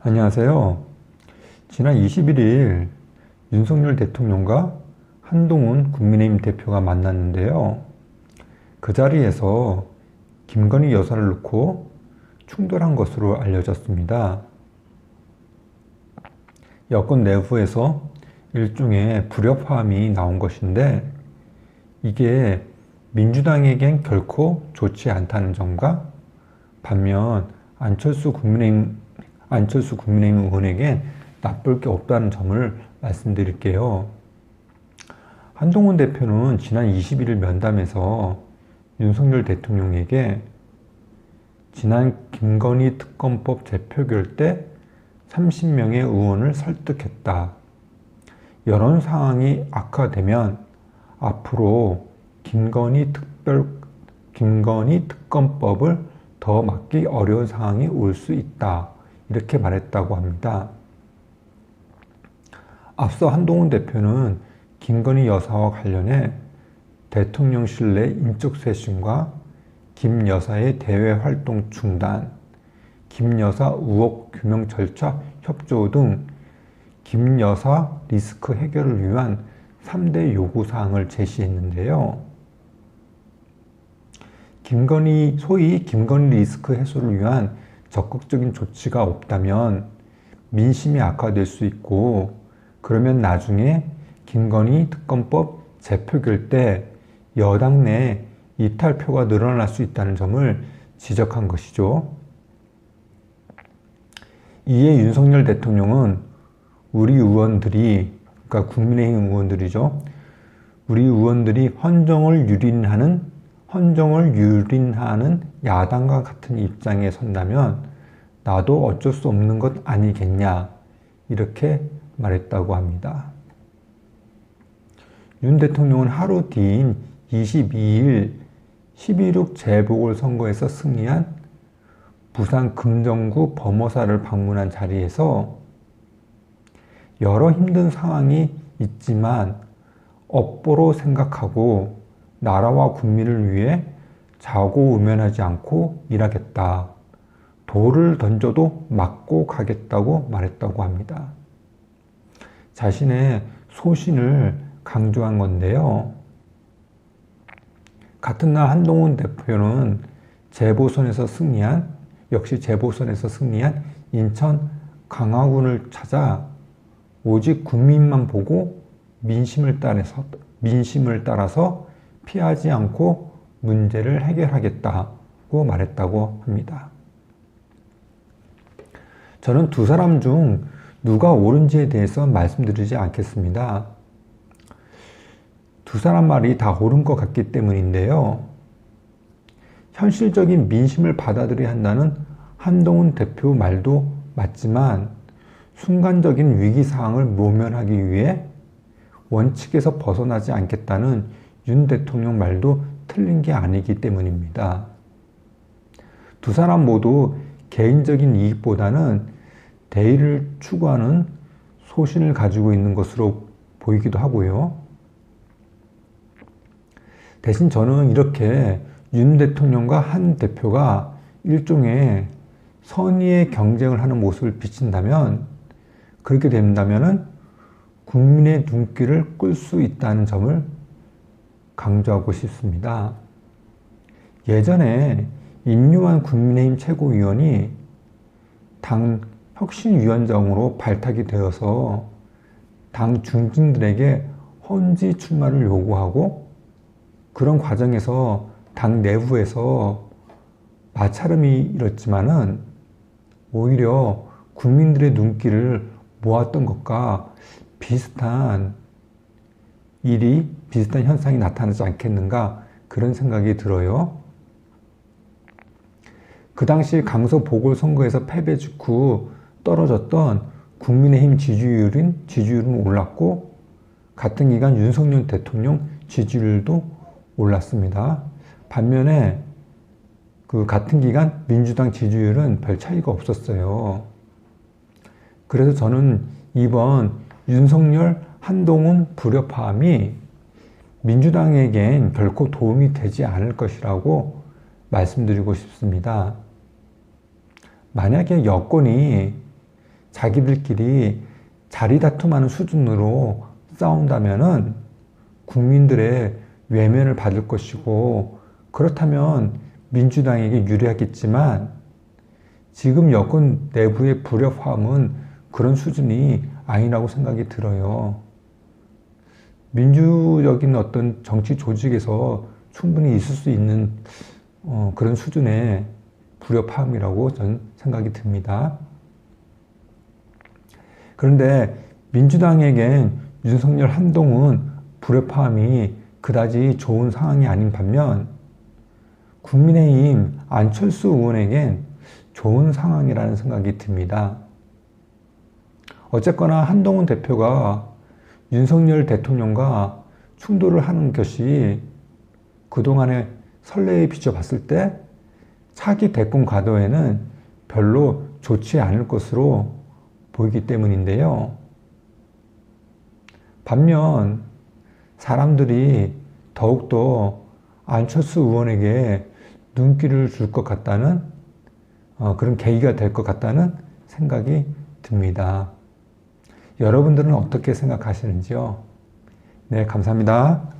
안녕하세요. 지난 21일 윤석열 대통령과 한동훈 국민의힘 대표가 만났는데요. 그 자리에서 김건희 여사를 놓고 충돌한 것으로 알려졌습니다. 여권 내부에서 일종의 불협화음이 나온 것인데 이게 민주당에겐 결코 좋지 않다는 점과 반면 안철수 국민의힘 의원에겐 나쁠 게 없다는 점을 말씀드릴게요. 한동훈 대표는 지난 21일 면담에서 윤석열 대통령에게 지난 김건희 특검법 재표결 때 30명의 의원을 설득했다. 여론 상황이 악화되면 앞으로 김건희 특검법을 더 막기 어려운 상황이 올 수 있다. 이렇게 말했다고 합니다. 앞서 한동훈 대표는 김건희 여사와 관련해 대통령실 내 인적 쇄신과 김 여사의 대외 활동 중단, 김 여사 의혹 규명 절차 협조 등 김 여사 리스크 해결을 위한 3대 요구사항을 제시했는데요. 소위 김건희 리스크 해소를 위한 적극적인 조치가 없다면 민심이 악화될 수 있고, 그러면 나중에 김건희 특검법 재표결 때 여당 내 이탈표가 늘어날 수 있다는 점을 지적한 것이죠. 이에 윤석열 대통령은 우리 의원들이, 그러니까 국민의힘 의원들이죠. 우리 의원들이 헌정을 유린하는 야당과 같은 입장에 선다면 나도 어쩔 수 없는 것 아니겠냐, 이렇게 말했다고 합니다. 윤 대통령은 하루 뒤인 22일 11.6 재보궐선거에서 승리한 부산 금정구 범어사를 방문한 자리에서 여러 힘든 상황이 있지만 업보로 생각하고 나라와 국민을 위해 좌고우면하지 않고 일하겠다. 돌을 던져도 맞고 가겠다고 말했다고 합니다. 자신의 소신을 강조한 건데요. 같은 날 한동훈 대표는 역시 재보선에서 승리한 인천 강화군을 찾아 오직 국민만 보고 민심을 따라서 피하지 않고 문제를 해결하겠다고 말했다고 합니다. 저는 두 사람 중 누가 옳은지에 대해서 말씀드리지 않겠습니다. 두 사람 말이 다 옳은 것 같기 때문인데요. 현실적인 민심을 받아들여야 한다는 한동훈 대표 말도 맞지만 순간적인 위기상황을 모면하기 위해 원칙에서 벗어나지 않겠다는 윤 대통령 말도 틀린 게 아니기 때문입니다. 두 사람 모두 개인적인 이익보다는 대의를 추구하는 소신을 가지고 있는 것으로 보이기도 하고요. 대신 저는 이렇게 윤 대통령과 한 대표가 일종의 선의의 경쟁을 하는 모습을 비친다면, 그렇게 된다면 국민의 눈길을 끌 수 있다는 점을 강조하고 싶습니다. 예전에 인류한 국민의힘 최고위원이 당 혁신위원장으로 발탁이 되어서 당 중진들에게 헌지 출마를 요구하고, 그런 과정에서 당 내부에서 마찰음이 일었지만은 오히려 국민들의 눈길을 모았던 것과 비슷한 현상이 나타나지 않겠는가, 그런 생각이 들어요. 그 당시 강서 보궐선거에서 패배 직후 떨어졌던 국민의힘 지지율은 올랐고, 같은 기간 윤석열 대통령 지지율도 올랐습니다. 반면에 그 같은 기간 민주당 지지율은 별 차이가 없었어요. 그래서 저는 이번 윤석열 한동훈 불협화음이 민주당에겐 결코 도움이 되지 않을 것이라고 말씀드리고 싶습니다. 만약에 여권이 자기들끼리 자리 다툼하는 수준으로 싸운다면은 국민들의 외면을 받을 것이고, 그렇다면 민주당에게 유리하겠지만 지금 여권 내부의 불협화음은 그런 수준이 아니라고 생각이 들어요. 민주적인 어떤 정치 조직에서 충분히 있을 수 있는 그런 수준의 불협화음이라고 저는 생각이 듭니다. 그런데 민주당에겐 윤석열, 한동훈 불협화음이 그다지 좋은 상황이 아닌 반면 국민의힘 안철수 의원에겐 좋은 상황이라는 생각이 듭니다. 어쨌거나 한동훈 대표가 윤석열 대통령과 충돌을 하는 것이 그동안의 선례에 비춰봤을 때 차기 대권 가도에는 별로 좋지 않을 것으로 보이기 때문인데요. 반면 사람들이 더욱더 안철수 의원에게 눈길을 줄 것 같다는 그런 계기가 될 것 같다는 생각이 듭니다. 여러분들은 어떻게 생각하시는지요? 네, 감사합니다.